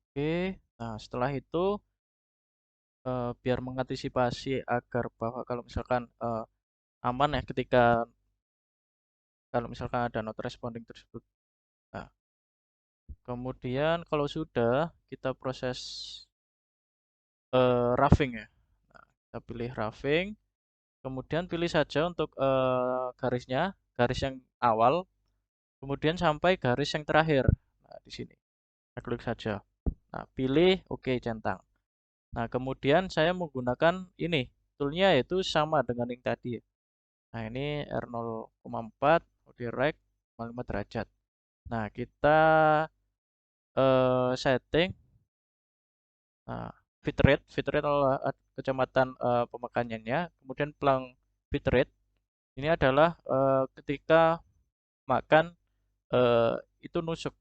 Oke. Nah, setelah itu biar mengantisipasi agar bahwa kalau misalkan aman ya ketika kalau misalkan ada not responding tersebut. Nah, kemudian kalau sudah kita proses roughing ya. Nah, kita pilih roughing, kemudian pilih saja untuk garisnya, garis yang awal, kemudian sampai garis yang terakhir. Nah, di sini. Kita klik saja. Nah, pilih oke centang. Nah, kemudian saya menggunakan ini, toolnya yaitu sama dengan yang tadi. Nah, ini R0,4 direct 5 derajat. Nah, kita setting nah, bitrate adalah kecepatan pemakaiannya. Kemudian pelang bitrate ini adalah ketika makan itu nusuk.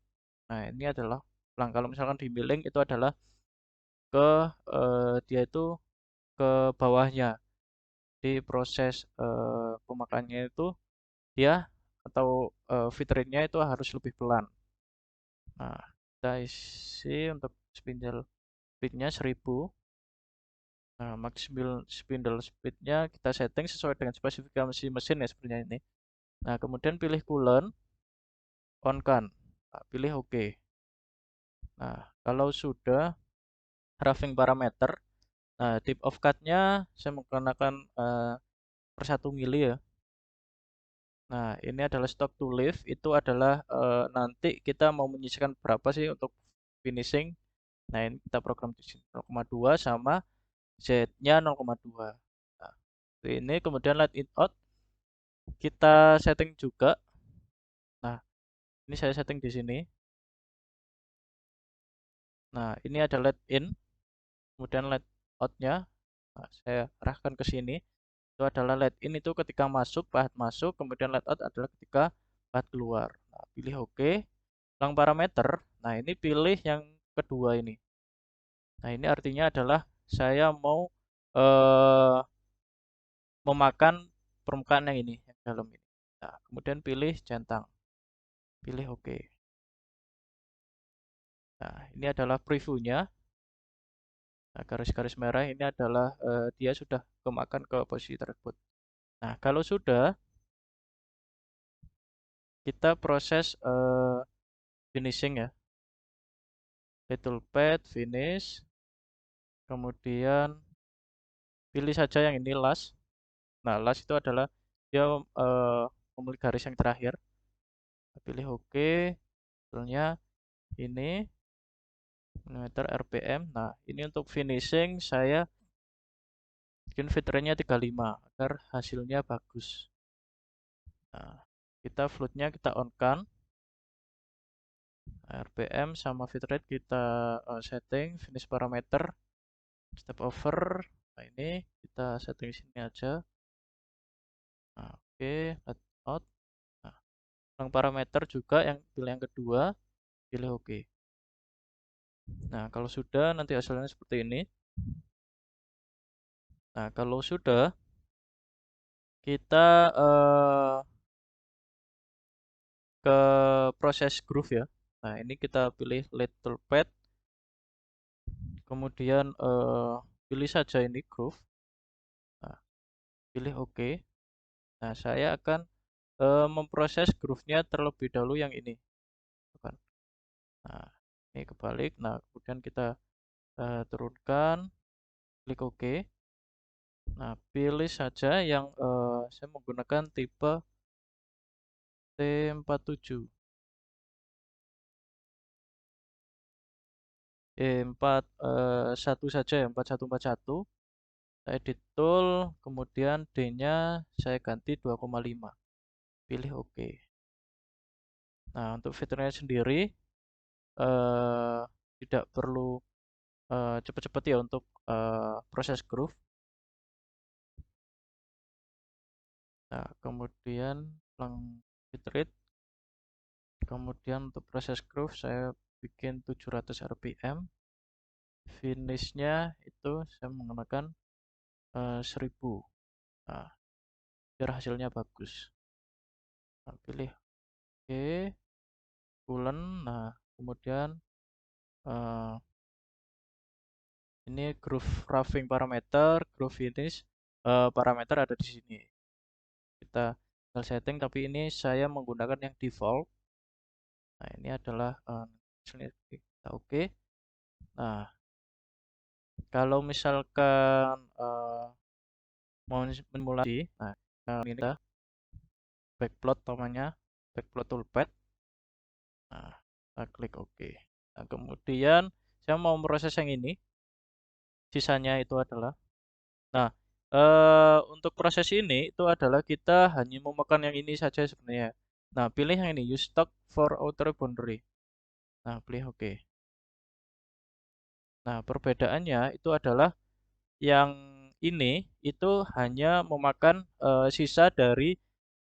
Nah, ini adalah pelang. Kalau misalkan di milling itu adalah ke dia itu ke bawahnya. Di proses pemakaiannya itu dia atau feed rate-nya itu harus lebih pelan. Nah, kita isi untuk spindle speed-nya 1000. Nah, maksimal spindle speed-nya kita setting sesuai dengan spesifikasi mesin ya sebenarnya ini. Nah, kemudian pilih coolant, on-kan. Nah, pilih OK. Nah, kalau sudah roughing parameter, nah tip of cut-nya saya menggunakan per 1 mili ya. Nah, ini adalah stock to live. Itu adalah nanti kita mau menyisihkan berapa sih untuk finishing. Nah, ini kita program di sini 0,2 sama Z-nya 0,2. Nah, ini kemudian let it out kita setting juga. Nah, ini saya setting di sini. Nah, ini ada let in, kemudian let out-nya. Nah, saya arahkan ke sini. Itu adalah let in itu ketika masuk, pahat masuk, kemudian let out adalah ketika pahat keluar. Nah, pilih OK. Ulang parameter. Nah, ini pilih yang kedua ini. Nah, ini artinya adalah saya mau eh, memakan permukaan yang ini, yang dalam ini. Nah, kemudian pilih centang. Pilih OK. Nah, ini adalah previewnya. Nah, garis-garis merah ini adalah dia sudah kemakan ke posisi tersebut. Nah, kalau sudah, kita proses finishing ya. Little pad, finish. Kemudian pilih saja yang ini last. Nah, last itu adalah dia memilih garis yang terakhir. Pilih OK. Hasilnya ini mm RPM. Nah, ini untuk finishing saya bikin feed rate-nya 35 agar hasilnya bagus. Nah, kita float-nya kita on-kan. RPM sama feed rate kita setting finish parameter step over. Nah, ini kita setting sini aja. Nah, oke, let out. Nah, yang parameter juga yang pilih yang kedua, pilih OK. Nah, kalau sudah nanti hasilnya seperti ini. Nah, kalau sudah kita ke proses groove ya. Nah, ini kita pilih little pad, kemudian pilih saja ini groove. Nah, pilih OK. Nah, saya akan memproses groove-nya terlebih dahulu yang ini. Kan. Nah, ini kebalik. Nah, kemudian kita turunkan, klik OK. Nah, pilih saja yang saya menggunakan tipe T47. 41 saja ya, 4141. Saya edit tool, kemudian D-nya saya ganti 2,5. Pilih OK. Nah, untuk fiturnya sendiri eh, tidak perlu cepat-cepat ya untuk proses groove. Nah, kemudian lang bitrate. Kemudian untuk proses groove saya bikin 700 rpm. Finishnya itu saya menggunakan 1000. Nah, biar hasilnya bagus. Nah, pilih OK, coolant. Nah, kemudian Ini groove roughing parameter, groove finish parameter ada di sini. Kita tinggal setting, tapi ini saya menggunakan yang default. Nah, ini adalah kita oke. Nah, kalau misalkan mau memulai, nah ini kita backplot namanya, backplot toolpath. Nah, kita klik OK. Nah, kemudian saya mau memproses yang ini. Sisanya itu adalah, nah, untuk proses ini itu adalah kita hanya memakan yang ini saja sebenarnya. Nah, pilih yang ini, use stock for outer boundary. Nah, pilih OK. Nah, perbedaannya itu adalah yang ini itu hanya memakan sisa dari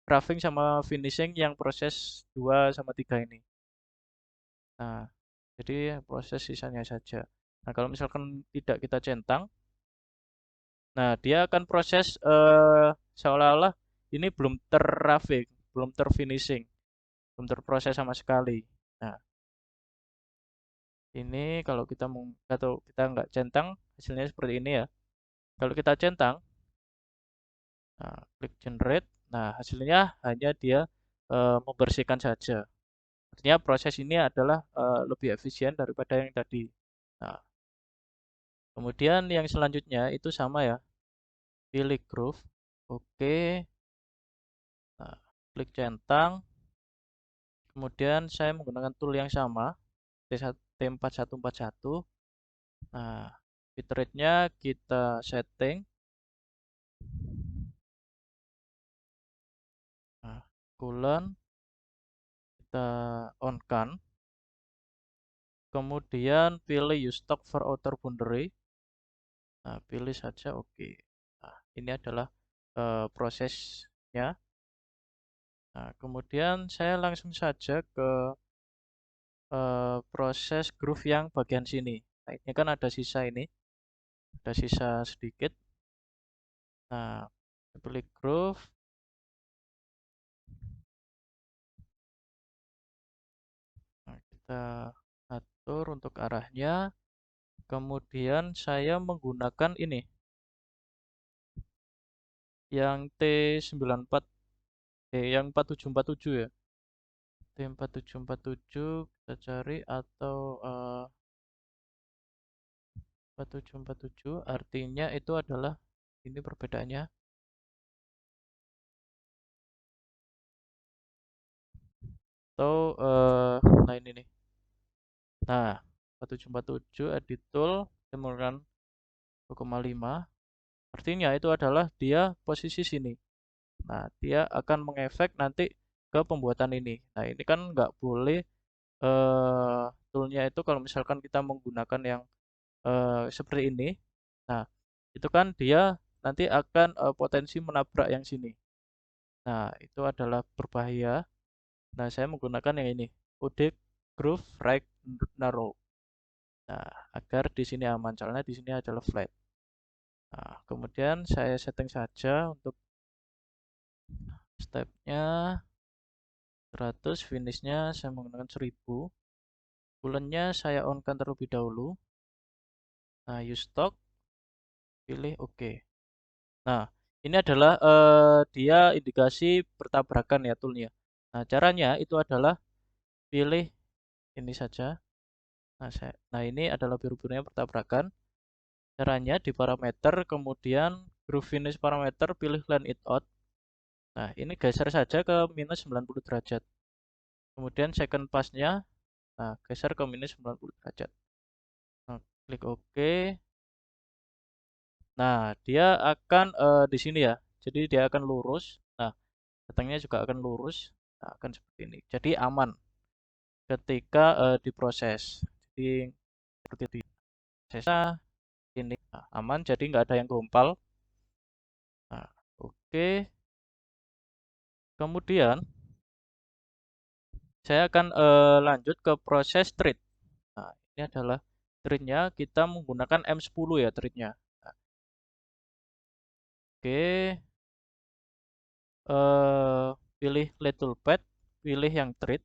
roughing sama finishing yang proses 2 sama 3 ini. Nah, jadi proses sisanya saja. Nah, kalau misalkan tidak kita centang, nah dia akan proses seolah-olah ini belum terraving, belum terfinishing, belum terproses sama sekali. Nah, ini kalau kita mau atau kita nggak centang, hasilnya seperti ini ya. Kalau kita centang, nah, klik generate, nah hasilnya hanya dia membersihkan saja. Artinya proses ini adalah lebih efisien daripada yang tadi. Nah, kemudian yang selanjutnya itu sama ya, pilih groove, oke, nah, klik centang, kemudian saya menggunakan tool yang sama, T4141, nah, bitrate-nya kita setting, nah, kulon, kita on-kan, kemudian pilih use stock for outer boundary, nah, pilih saja oke. Nah, ini adalah prosesnya. Nah, kemudian saya langsung saja ke proses groove yang bagian sini. Nah, ini kan ada sisa ini, ada sisa sedikit. Nah, pilih groove. Nah, kita atur untuk arahnya. Kemudian saya menggunakan ini, yang T94, yang 4747 ya. T4747 kita cari atau 4747 artinya itu adalah ini perbedaannya. Atau nah ini nih. Nah, 4747 edit tool temukan 2,5. Artinya itu adalah dia posisi sini. Nah, dia akan mengefek nanti ke pembuatan ini. Nah, ini kan nggak boleh toolnya itu kalau misalkan kita menggunakan yang seperti ini. Nah, itu kan dia nanti akan potensi menabrak yang sini. Nah, itu adalah berbahaya. Nah, saya menggunakan yang ini, OD Groove Right Narrow. Nah, agar di sini aman, soalnya di sini adalah flat. Nah, kemudian saya setting saja untuk stepnya 100, finishnya saya menggunakan 1000. Bulannya saya on kan terlebih dahulu. Nah, use stock, pilih OK. Nah, ini adalah dia indikasi bertabrakan ya toolnya. Nah, caranya itu adalah pilih ini saja. Nah, ini adalah biru-birunya bertabrakan. Caranya di parameter, kemudian groove finish parameter, pilih line it out. Nah, ini geser saja ke minus 90 derajat. Kemudian second pass-nya, nah, geser ke minus 90 derajat. Nah, klik OK. Nah, dia akan di sini ya. Jadi dia akan lurus. Nah, datangnya juga akan lurus. Nah, akan seperti ini. Jadi aman ketika diproses. Jadi seperti di prosesnya ini aman. Jadi nggak ada yang gompal. Nah, oke. Kemudian saya akan lanjut ke proses treat. Nah, ini adalah treatnya kita menggunakan M10 ya treatnya. Nah, oke, pilih little pad, pilih yang treat.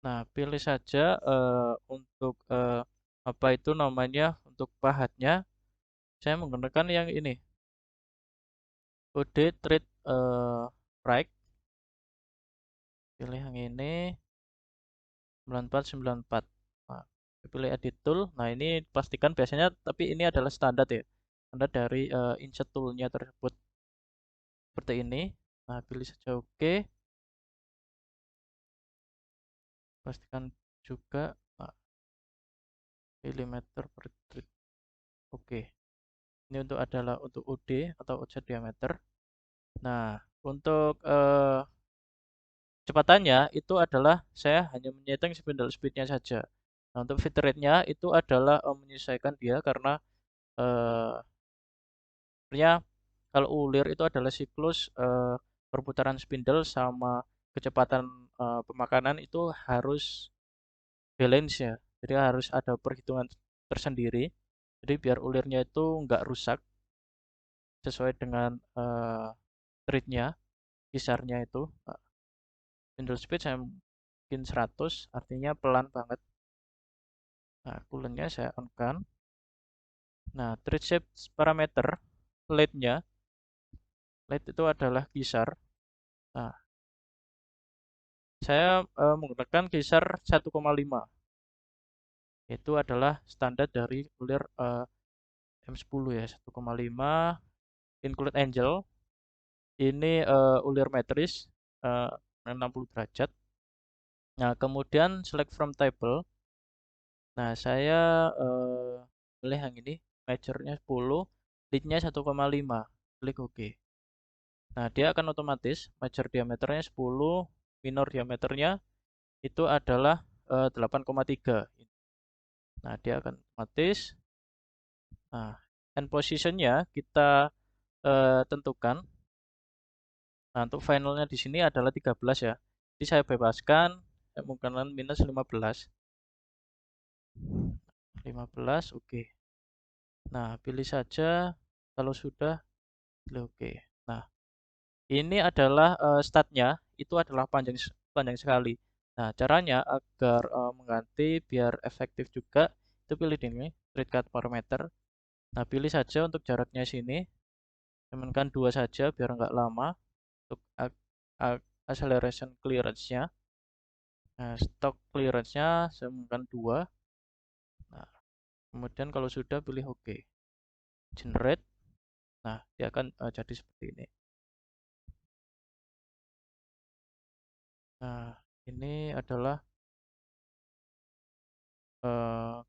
Nah, pilih saja untuk apa itu namanya untuk pahatnya saya menggunakan yang ini, OD Trade Right. Pilih yang ini 9494. Nah, pilih edit tool. Nah, ini pastikan biasanya, tapi ini adalah standar ya. Standar dari insert toolnya tersebut seperti ini. Nah, pilih saja oke. Pastikan juga milimeter per detik. Oke. Ini adalah untuk OD atau offset diameter. Nah, untuk kecepatannya itu adalah saya hanya menyeting spindle speednya saja. Nah, untuk feed rate-nya itu adalah menyesuaikan dia karena eh, sebenarnya kalau ulir itu adalah siklus perputaran spindle sama kecepatan pemakanan itu harus balance ya. Jadi harus ada perhitungan tersendiri. Jadi biar ulirnya itu nggak rusak sesuai dengan rate-nya, kisarnya itu. Spindle speed saya mungkin 100, artinya pelan banget. Nah, coolant-nya saya on-kan. Nah, trade shape parameter, late-nya, late itu adalah kisar. Nah, saya menggunakan kisar 1,5. Itu adalah standar dari ulir M10 ya, 1,5 include angel. Ini ulir metris 60 derajat. Nah, kemudian select from table. Nah, saya pilih yang ini, majornya 10, leadnya 1,5. Klik OK. Nah, dia akan otomatis major diameternya 10, minor diameternya itu adalah 8,3. Nah, dia akan otomatis. Nah, end positionnya kita tentukan. Nah, untuk finalnya di sini adalah 13 ya. Jadi saya bebaskan kemungkinan minus 15. 15, oke. Nah, pilih saja kalau sudah, pilih oke. Nah, ini adalah statnya, itu adalah panjang panjang sekali. Nah, caranya agar mengganti biar efektif juga, itu pilih di ini, trade cut parameter. Nah, pilih saja untuk jaraknya sini, temankan 2 saja biar nggak lama. Untuk acceleration clearance-nya. Nah, stock clearance-nya saya temankan 2. Nah, kemudian kalau sudah pilih OK. Generate. Nah, dia akan jadi seperti ini. Nah, ini adalah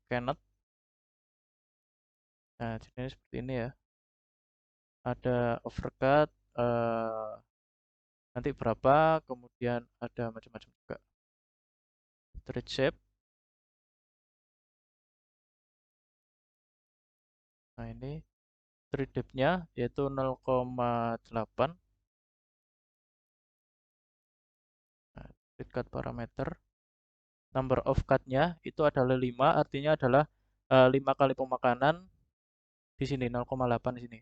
Canet. Nah, jenisnya seperti ini ya. Ada overcut, nanti berapa, kemudian ada macam-macam juga. Straight shape. Nah, ini straight depth-nya yaitu 0,8. Nah, straight cut parameter. Number of cut-nya itu adalah 5, artinya adalah 5 kali pemakanan di sini 0,8 di sini.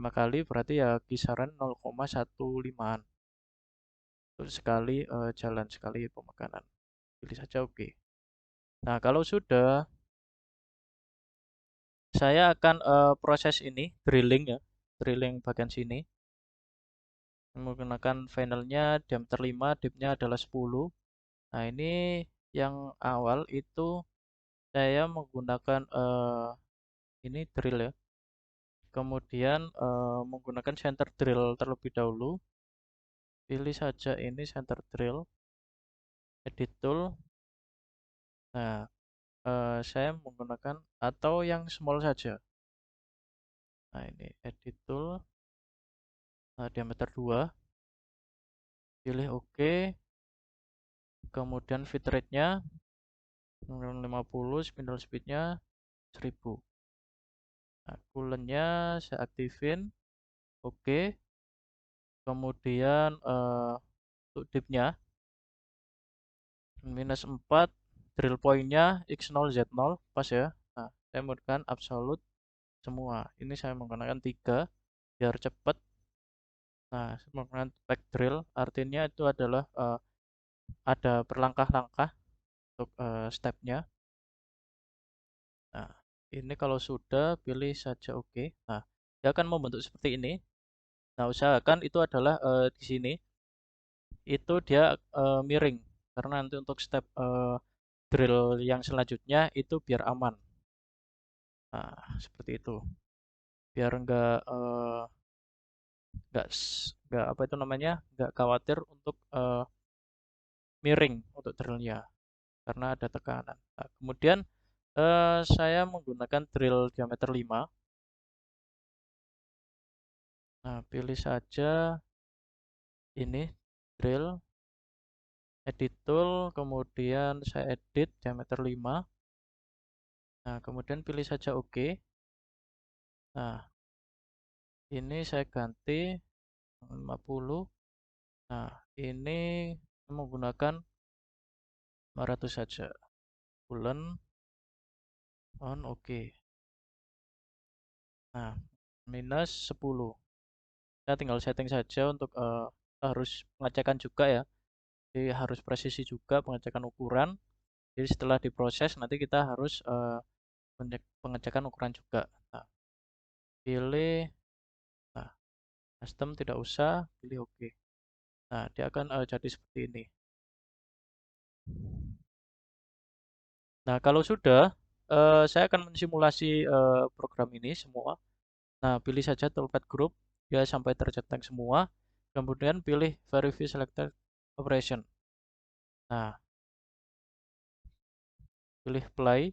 5 kali berarti ya kisaran 0,15an. Terus sekali jalan sekali pemakanan. Pilih saja oke. Nah, kalau sudah saya akan proses ini drilling ya. Drilling bagian sini menggunakan finalnya diameter 5, depth-nya adalah 10. Nah, ini yang awal itu saya menggunakan ini drill ya. Kemudian menggunakan center drill terlebih dahulu. Pilih saja ini center drill, edit tool. Nah, saya menggunakan atau yang small saja. Nah, ini edit tool, diameter 2. Pilih OK. Kemudian feed rate-nya 50, spindle speed-nya 1000. Nah, coolant-nya saya aktifin. OK. Kemudian untuk dip-nya -4, drill point-nya X0 Z0 pas ya. Nah, saya menggunakan absolute semua. Ini saya menggunakan 3 biar cepat. Nah, saya menggunakan back drill, artinya itu adalah ada berlangkah-langkah untuk step-nya. Nah, Ini kalau sudah, pilih saja oke. Nah, dia akan membentuk seperti ini. Nah, usahakan itu adalah di sini itu dia miring karena nanti untuk step drill yang selanjutnya itu biar aman. Nah, seperti itu. Biar nggak apa itu namanya, nggak khawatir untuk miring untuk drillnya karena ada tekanan. Nah, kemudian saya menggunakan drill diameter 5. Nah, pilih saja ini drill, edit tool, kemudian saya edit diameter 5. Nah, kemudian pilih saja oke. Nah, ini saya ganti 50. Nah, ini menggunakan 500 saja. Bulan on oke. Nah, minus 10. Saya tinggal setting saja untuk harus pengecekan juga ya. Jadi harus presisi juga pengecekan ukuran. Jadi setelah diproses nanti kita harus pengecekan ukuran juga. Nah, pilih, nah, custom tidak usah, pilih oke. Nah, dia akan jadi seperti ini. Nah, kalau sudah, saya akan mensimulasi program ini semua. Nah, pilih saja toolpad group, dia sampai tercetak semua. Kemudian pilih verify selected operation. Nah, pilih play.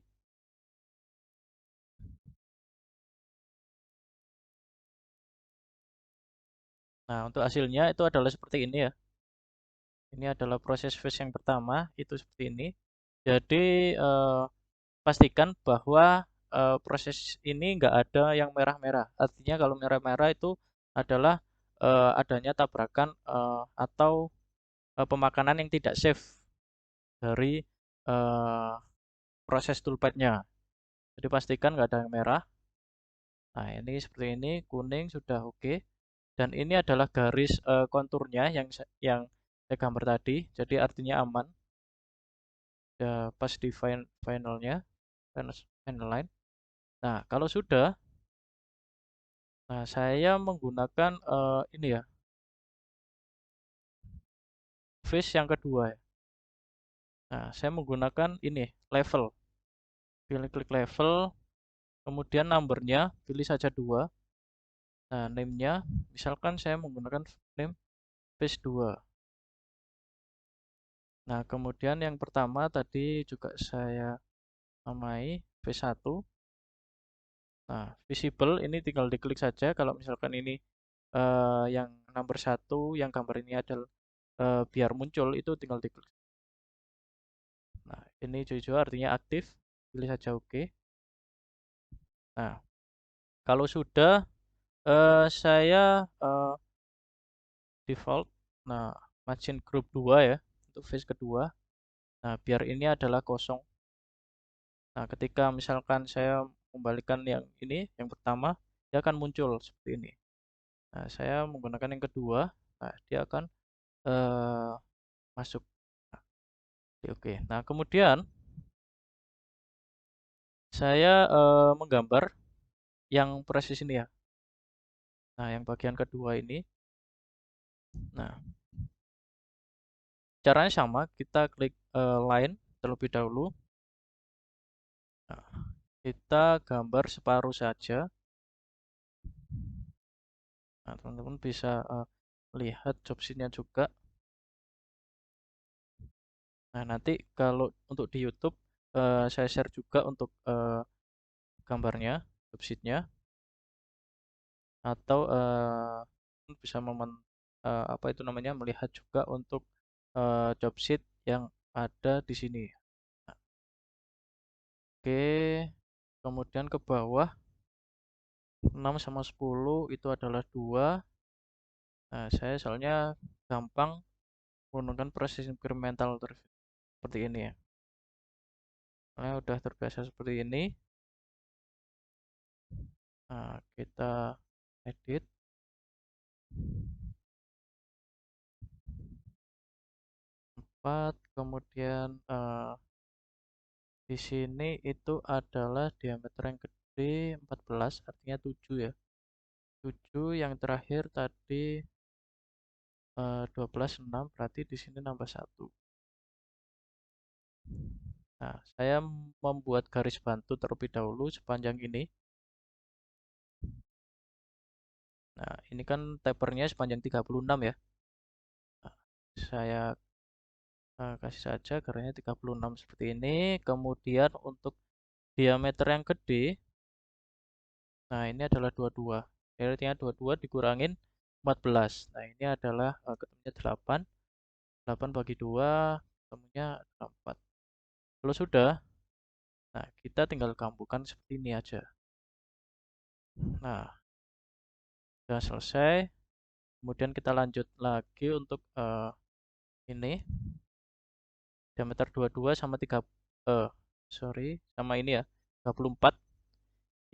Nah, untuk hasilnya itu adalah seperti ini ya. Ini adalah proses phase yang pertama, itu seperti ini. Jadi, pastikan bahwa proses ini nggak ada yang merah-merah. Artinya kalau merah-merah itu adalah adanya tabrakan atau pemakanan yang tidak safe dari eh, proses toolpadnya. Jadi pastikan nggak ada yang merah. Nah, ini seperti ini, kuning sudah oke. Dan ini adalah garis konturnya yang saya gambar tadi. Jadi artinya aman. Sudah pas di finalnya, final line. Nah, kalau sudah, nah saya menggunakan ini ya, phase yang kedua ya. Nah, saya menggunakan ini level. Pilih klik level, kemudian numbernya pilih saja 2. Nah, name-nya misalkan saya menggunakan name phase 2. Nah, kemudian yang pertama tadi juga saya namai phase 1. Nah, visible ini tinggal diklik saja kalau misalkan ini yang number 1 yang gambar ini adalah biar muncul itu tinggal diklik. Nah, ini hijau-hijau artinya aktif. Pilih saja oke. Nah, kalau sudah saya default. Nah, margin group 2 ya untuk phase kedua. Nah, biar ini adalah kosong. Nah, ketika misalkan saya kembalikan yang ini, yang pertama, dia akan muncul seperti ini. Nah, saya menggunakan yang kedua. Nah, dia akan eh, masuk. Nah, oke. Nah, kemudian saya menggambar yang proses ini ya. Nah, yang bagian kedua ini. Nah, caranya sama. Kita klik line terlebih dahulu. Nah, kita gambar separuh saja. Nah, teman-teman bisa lihat job sheet-nya juga. Nah, nanti kalau untuk di YouTube saya share juga untuk gambarnya, job sheet-nya, atau bisa apa itu namanya melihat juga untuk job sheet yang ada di sini. Nah, oke, kemudian ke bawah 6 sama 10 itu adalah 2. Nah, saya soalnya gampang menggunakan proses incremental seperti ini ya. Saya udah terbiasa seperti ini. Nah, kita edit 4, kemudian Di sini itu adalah diameter yang gede 14, artinya 7 ya. 7 yang terakhir tadi 12, 6, berarti di sini nambah 1. Nah, saya membuat garis bantu terlebih dahulu sepanjang ini. Nah, ini kan tapernya sepanjang 36 ya. Nah, saya kasih saja garisnya 36 seperti ini. Kemudian untuk diameter yang gede, nah ini adalah 22. Artinya 22 dikurangin 14. Nah, ini adalah ketemunya 8. 8 bagi 2, ketemunya 4. Kalau sudah, nah kita tinggal gabungkan seperti ini aja. Nah, sudah selesai. Kemudian kita lanjut lagi untuk ini diameter 22 sama 3 sama ini ya 34.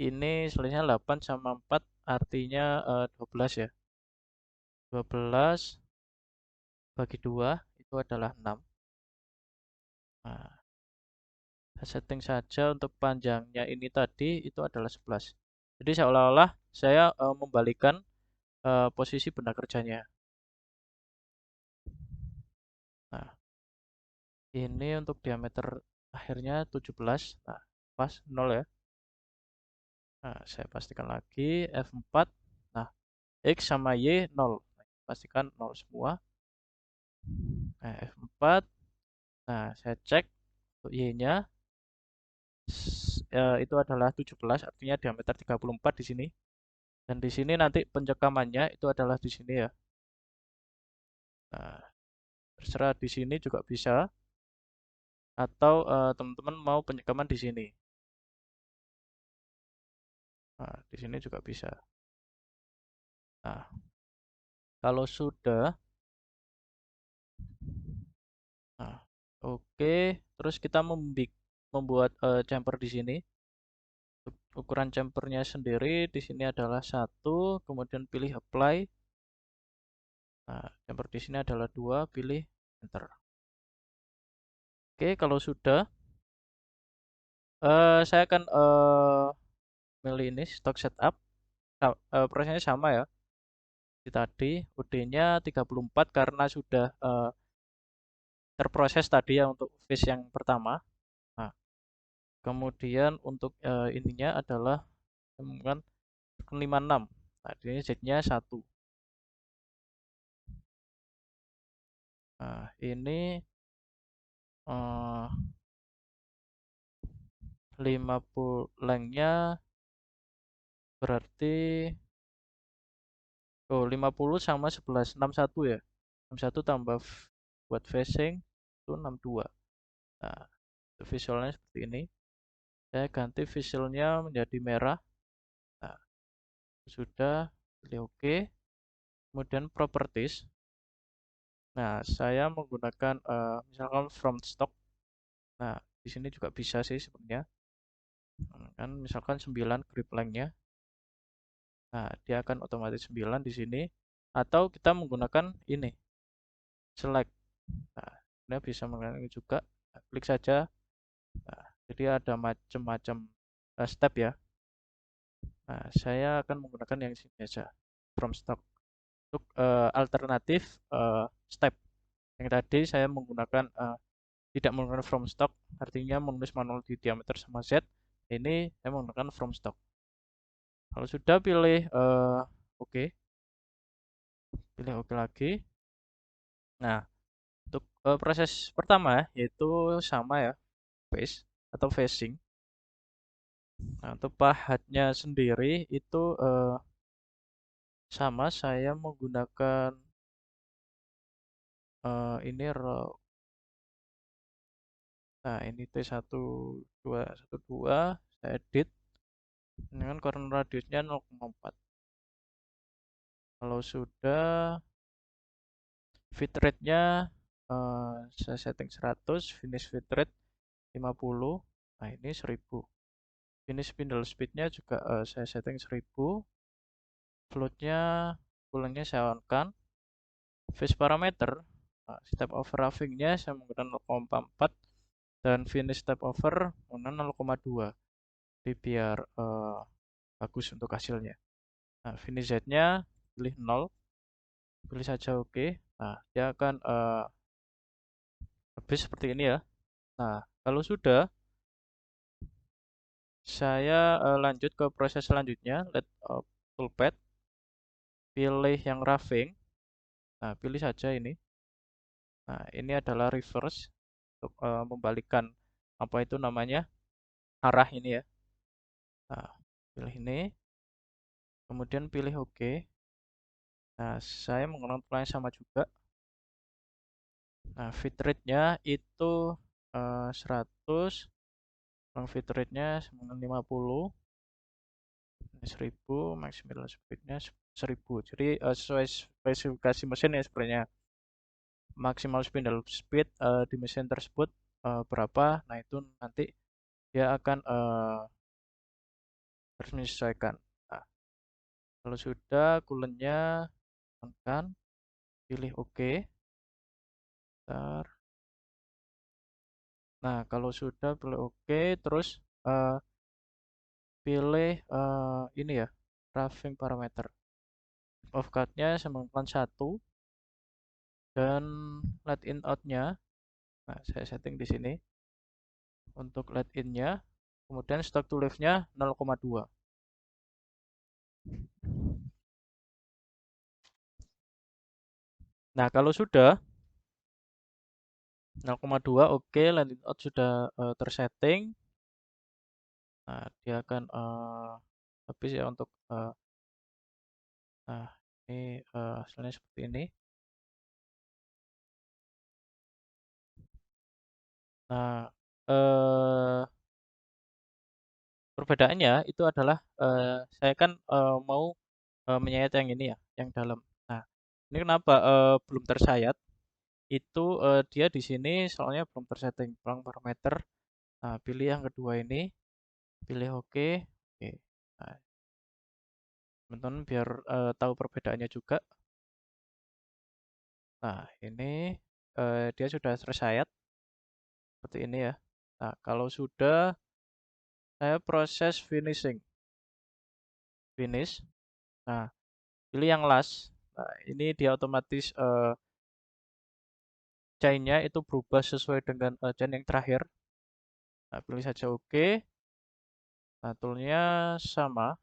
Ini selisihnya 8 sama 4 artinya 12 ya. 12 bagi 2 itu adalah 6. Nah, saya setting saja untuk panjangnya ini tadi itu adalah 11. Jadi seolah-olah saya membalikan posisi benda kerjanya. Nah, ini untuk diameter akhirnya 17. Nah, pas 0 ya. Nah, saya pastikan lagi F4. Nah, X sama Y 0. Nah, pastikan 0 semua. Nah, F4. Nah, saya cek untuk Y-nya itu adalah 17, artinya diameter 34 di sini. Dan di sini nanti pencekamannya itu adalah di sini ya. Nah, terserah di sini juga bisa atau teman-teman mau penyekaman di sini. Nah, di sini juga bisa. Nah, kalau sudah, nah, oke, terus kita membuat chamfer di sini. Ukuran chamfernya sendiri di sini adalah 1, kemudian pilih apply. Nah, chamfer di sini adalah 2, pilih enter. Oke, kalau sudah, saya akan milih ini stock setup. Prosesnya sama ya. Di tadi UD-nya 34 karena sudah terproses tadi ya untuk phase yang pertama. Nah, kemudian untuk ininya adalah kan 56. Nah, ini Z-nya 1. Nah, ini 50 lengthnya berarti 50 sama 11 61 ya. 61 tambah buat facing itu 62. Nah, visualnya seperti ini. Saya ganti visualnya menjadi merah. Nah, sudah pilih OK. Kemudian properties. Nah, saya menggunakan misalkan from stock. Nah, di sini juga bisa sih sebenarnya. Kan misalkan 9 grip length-nya. Nah, dia akan otomatis 9 di sini. Atau kita menggunakan ini, select. Nah, ini bisa menggunakan ini juga. Nah, klik saja. Nah, jadi ada macam-macam step ya. Nah, saya akan menggunakan yang sini saja, from stock. Untuk alternatif step. Yang tadi saya menggunakan tidak menggunakan from stock, artinya menulis manual di diameter sama Z. Ini saya menggunakan from stock. Kalau sudah pilih OK, pilih OK lagi. Nah, untuk proses pertama yaitu sama ya, face atau facing. Nah, untuk pahatnya sendiri itu sama, saya menggunakan ini nah ini T1212 saya edit dengan corner radiusnya 0,4. Kalau sudah fit rate-nya saya setting 100, finish fit rate 50. Nah, ini 1000. Finish spindle speed-nya juga saya setting 1000. Float-nya pullingnya saya on-kan. Phase parameter, step of roughing-nya saya menggunakan 0,4. dan finish step over 0,2. Jadi biar bagus untuk hasilnya. Nah, finish Z-nya pilih 0, pilih saja oke. Nah, dia akan habis seperti ini ya. Nah, kalau sudah, saya lanjut ke proses selanjutnya. Let toolpad, pilih yang roughing. Nah, pilih saja ini. Nah, ini adalah reverse untuk membalikan apa itu namanya arah ini ya. Nah, pilih ini, kemudian pilih OK. Nah, saya menggunakan pola yang sama juga. Nah, feed rate-nya itu 100, fit rate-nya 50, 1000, maximal speed-nya 1000. Jadi sesuai spesifikasi mesin ya sebenarnya. Maksimal spindle speed di mesin tersebut berapa? Nah, itu nanti dia akan harus menyesuaikan. Nah, kalau sudah coolant-nya on, pilih OK. Bentar. Nah, kalau sudah pilih OK, terus eh, pilih ini ya, roughing parameter. Off cut-nya semaksimal 1 dan let in out-nya. Nah, saya setting di sini untuk let in-nya. Kemudian stock to leave-nya 0,2. Nah, kalau sudah 0,2 oke, let in out sudah tersetting. Nah, dia akan habis ya untuk nah, ini hasilnya seperti ini. Nah, perbedaannya itu adalah saya kan mau menyayat yang ini ya, yang dalam. Nah, ini kenapa belum tersayat? Itu dia di sini soalnya belum tersetting pelang parameter. Nah, pilih yang kedua ini, pilih OK. Oke. Nah, teman-teman biar tahu perbedaannya juga. Nah, ini dia sudah tersayat seperti ini ya. Nah, kalau sudah, saya proses finishing. Finish. Nah, pilih yang last. Nah, ini dia otomatis chain-nya itu berubah sesuai dengan chain yang terakhir. Nah, pilih saja OK. Nah, toolnya sama.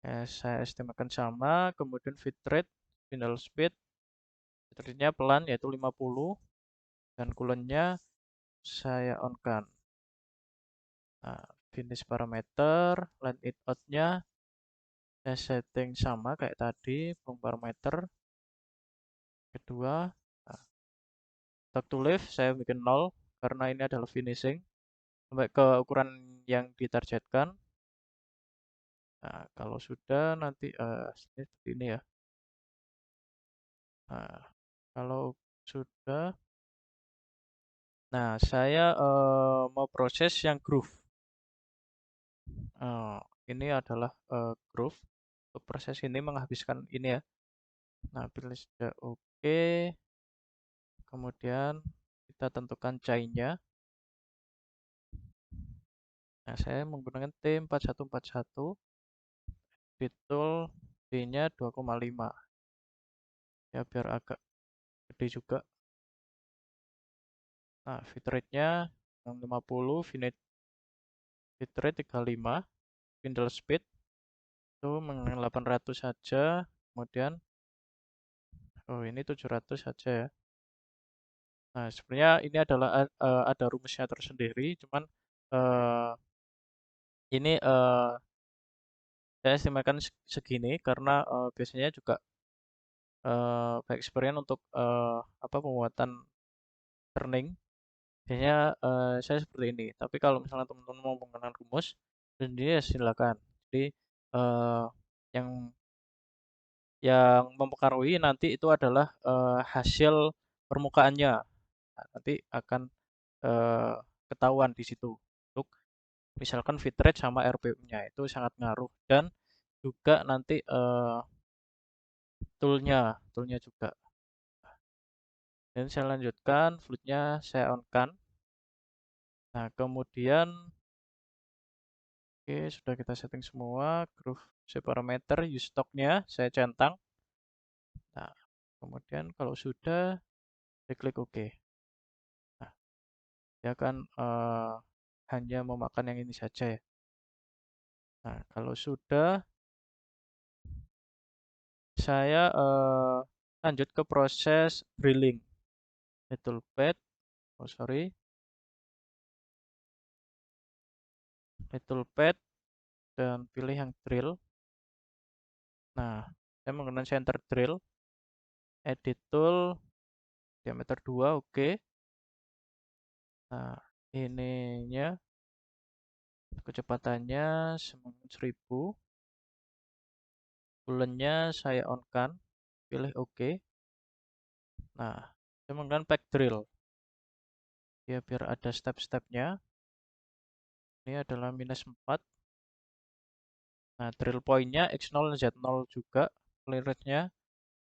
Saya estimasikan sama. Kemudian feed rate, spindle speed. Feed rate-nya pelan yaitu 50. Dan coolant-nya saya on-kan. Nah, finish parameter, line it out-nya saya setting sama kayak tadi, parameter. Kedua, nah, talk to leave saya bikin 0 karena ini adalah finishing sampai ke ukuran yang ditargetkan. Nah, kalau sudah nanti seperti ini ya. Nah, kalau sudah, nah saya mau proses yang groove. Eh, ini adalah groove. Untuk proses ini menghabiskan ini ya. Nah, pilih sudah oke. Kemudian kita tentukan chain-nya. Nah, saya menggunakan T4141. Betul, D-nya 2,5. Ya, biar agak gede juga. Nah, feed rate-nya 650, feed rate 35, spindle speed itu mengenai 800 saja. Kemudian, oh ini 700 saja ya. Nah, sebenarnya ini adalah ada rumusnya tersendiri, cuman eh, ini saya estimakan segini karena biasanya juga by experience untuk apa pembuatan turning biasanya saya seperti ini. Tapi kalau misalnya teman-teman mau menggunakan rumus sendiri ya silakan. Jadi eh, yang mempengaruhi nanti itu adalah hasil permukaannya. Nah, nanti akan eh, ketahuan di situ untuk misalkan fit rate sama RPU-nya itu sangat ngaruh dan juga nanti toolnya juga. Dan saya lanjutkan, fluidnya saya on-kan. Nah, kemudian oke, sudah kita setting semua. Groove shape parameter, use stock-nya saya centang. Nah, kemudian kalau sudah, saya klik OK. Nah, dia akan hanya memakan yang ini saja ya. Nah, kalau sudah, saya lanjut ke proses drilling. Toolpad, oh sorry, toolpad dan pilih yang drill. Nah, saya menggunakan center drill, edit tool, diameter 2, oke. Nah, ininya kecepatannya 1000. Bulannya saya on kan, pilih oke. Nah, saya menggunakan pack drill. Ya, biar ada step-stepnya. Ini adalah -4. Nah, drill point-nya X0 Z0 juga. Clearance-nya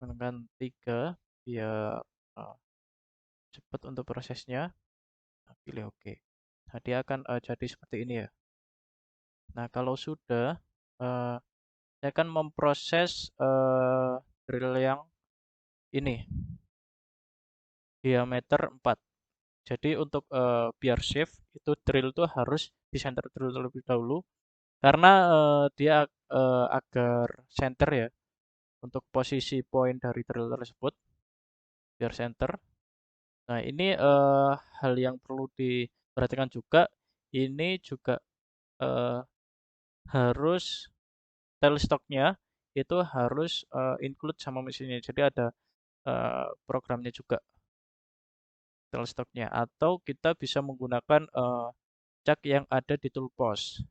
menggunakan 3 biar cepat untuk prosesnya. Nah, pilih oke. Nah, dia akan jadi seperti ini ya. Nah, kalau sudah, saya akan memproses drill yang ini, diameter 4. Jadi untuk biar safe, itu drill itu harus di center drill terlebih dahulu. Karena dia agar center ya, untuk posisi point dari drill tersebut, biar center. Nah, ini hal yang perlu diperhatikan juga. Ini juga eh, harus tailstocknya itu harus include sama mesinnya. Jadi ada programnya juga tailstocknya. Atau kita bisa menggunakan cak yang ada di toolbox.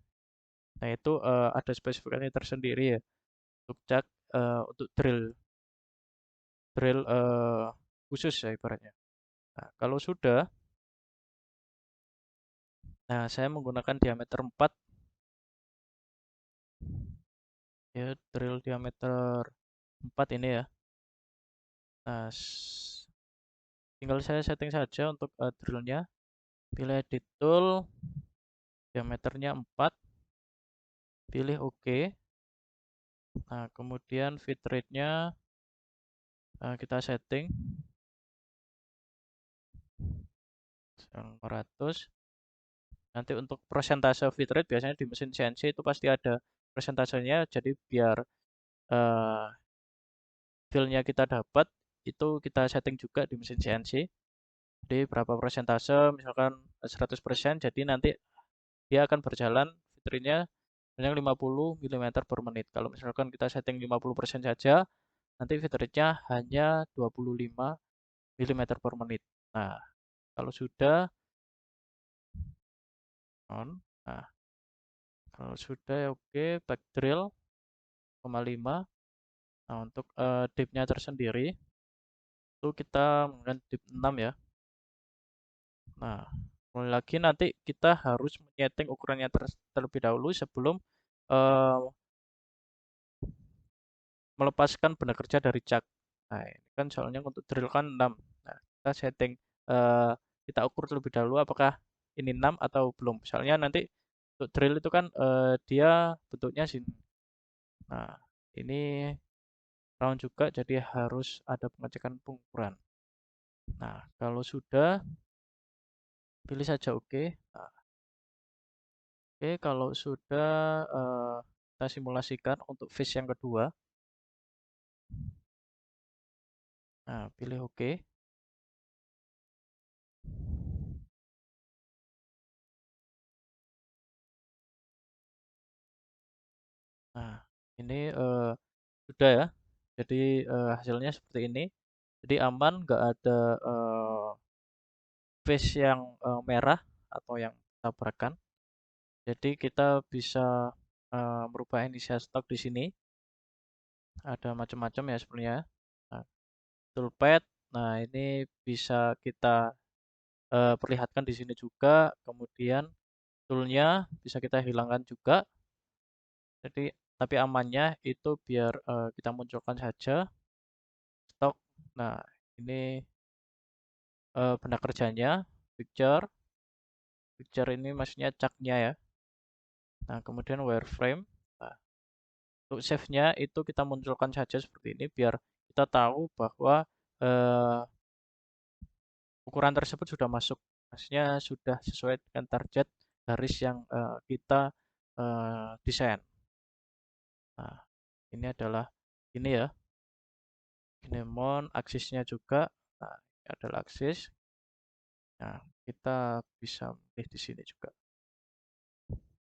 Nah, itu ada spesifikasinya tersendiri ya untuk cak untuk drill drill khusus ya ibaratnya. Nah, kalau sudah, nah saya menggunakan diameter 4 ya, drill diameter 4 ini ya. Nah, tinggal saya setting saja untuk drillnya. Pilih edit tool, diameternya 4, pilih OK. Nah, kemudian feed rate-nya kita setting 500. Nanti untuk persentase feed rate biasanya di mesin CNC itu pasti ada persentasenya, jadi biar eh, feel-nya kita dapat, itu kita setting juga di mesin CNC. Jadi berapa persentase, misalkan 100%, jadi nanti dia akan berjalan fiturnya sebanyak 50 mm per menit. Kalau misalkan kita setting 50% saja, nanti fiturnya hanya 25 mm per menit. Nah, kalau sudah on, nah kalau sudah ya oke, back drill 0,5. Nah, untuk dip-nya tersendiri itu kita menggunakan dip 6 ya. Nah, mulai lagi nanti kita harus menyeting ukurannya terlebih dahulu sebelum eh, melepaskan benda kerja dari cak. Nah, ini kan soalnya untuk drill kan 6. Nah, kita setting eh, kita ukur terlebih dahulu apakah ini 6 atau belum. Misalnya nanti untuk drill itu kan dia bentuknya sini. Nah, ini round juga jadi harus ada pengecekan pengukuran. Nah, kalau sudah pilih saja oke. Nah, oke, kalau sudah kita simulasikan untuk phase yang kedua. Nah, pilih oke. Nah, ini sudah ya. Jadi hasilnya seperti ini. Jadi aman, nggak ada phase yang merah atau yang tabrakan. Jadi kita bisa merubah inisial stok di sini. Ada macam-macam ya sebenarnya. Nah, toolpad. Nah, ini bisa kita perlihatkan di sini juga. Kemudian toolnya bisa kita hilangkan juga. Jadi tapi amannya itu biar kita munculkan saja stok. Nah, ini benda kerjanya, picture, picture ini maksudnya caknya ya. Nah, kemudian wireframe. Nah, untuk save-nya itu kita munculkan saja seperti ini biar kita tahu bahwa eh, ukuran tersebut sudah masuk. Maksudnya sudah sesuai dengan target garis yang kita desain. Nah, ini adalah ini ya. Kinemon, aksisnya juga. Nah, ini adalah aksis. Nah, kita bisa pilih di sini juga.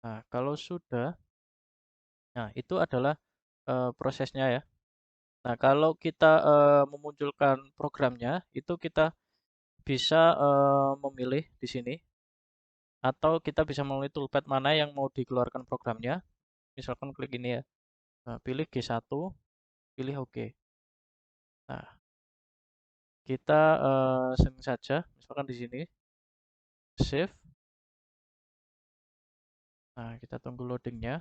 Nah, kalau sudah, nah itu adalah prosesnya ya. Nah, kalau kita memunculkan programnya, itu kita bisa memilih di sini, atau kita bisa memilih toolpad mana yang mau dikeluarkan programnya. Misalkan klik ini ya. Nah, pilih G1, pilih OK. Nah, kita setting saja, misalkan di sini, save. Nah, kita tunggu loadingnya.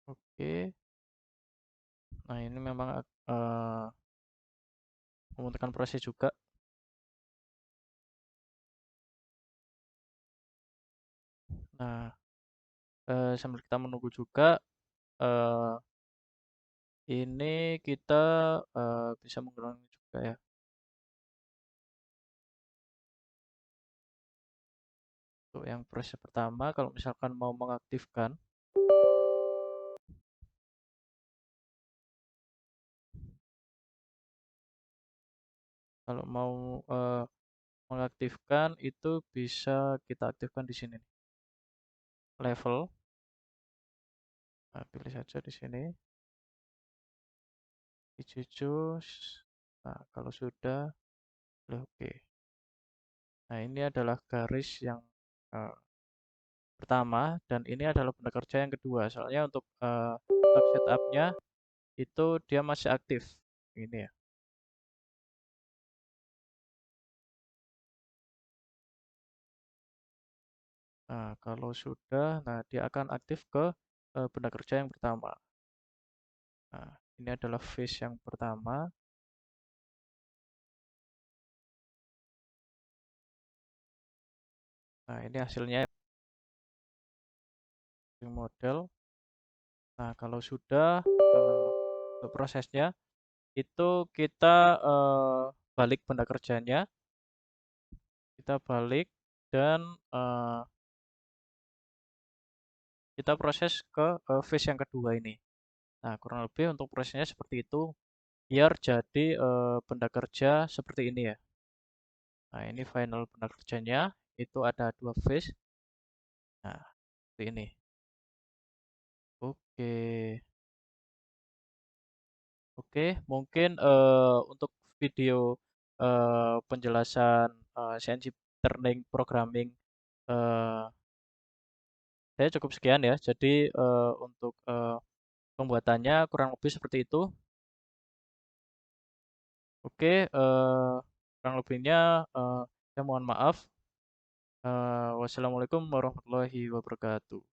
Oke. Nah, ini memang membutuhkan proses juga. Nah, sambil kita menunggu juga, eh, ini kita bisa menggunakan juga ya. Untuk yang proses pertama, kalau misalkan mau mengaktifkan, kalau mau mengaktifkan itu bisa kita aktifkan di sini. Level, nah, pilih saja di sini. Hijau. Nah, kalau sudah, pilih OK. Nah, ini adalah garis yang eh, pertama dan ini adalah benda kerja yang kedua. Soalnya untuk setupnya itu dia masih aktif. Ini ya. Nah, kalau sudah, nah dia akan aktif ke benda kerja yang pertama. Nah, ini adalah phase yang pertama. Nah, ini hasilnya model. Nah, kalau sudah untuk prosesnya itu kita balik benda kerjanya, kita balik dan eh, kita proses ke phase yang kedua ini. Nah, kurang lebih untuk prosesnya seperti itu biar jadi benda kerja seperti ini ya. Nah, ini final benda kerjanya itu ada dua phase. Nah, seperti ini. Oke. Oke, mungkin untuk video penjelasan CNC Learning Programming eh, saya cukup sekian ya. Jadi untuk pembuatannya kurang lebih seperti itu. Oke, kurang lebihnya saya mohon maaf. Wassalamualaikum warahmatullahi wabarakatuh.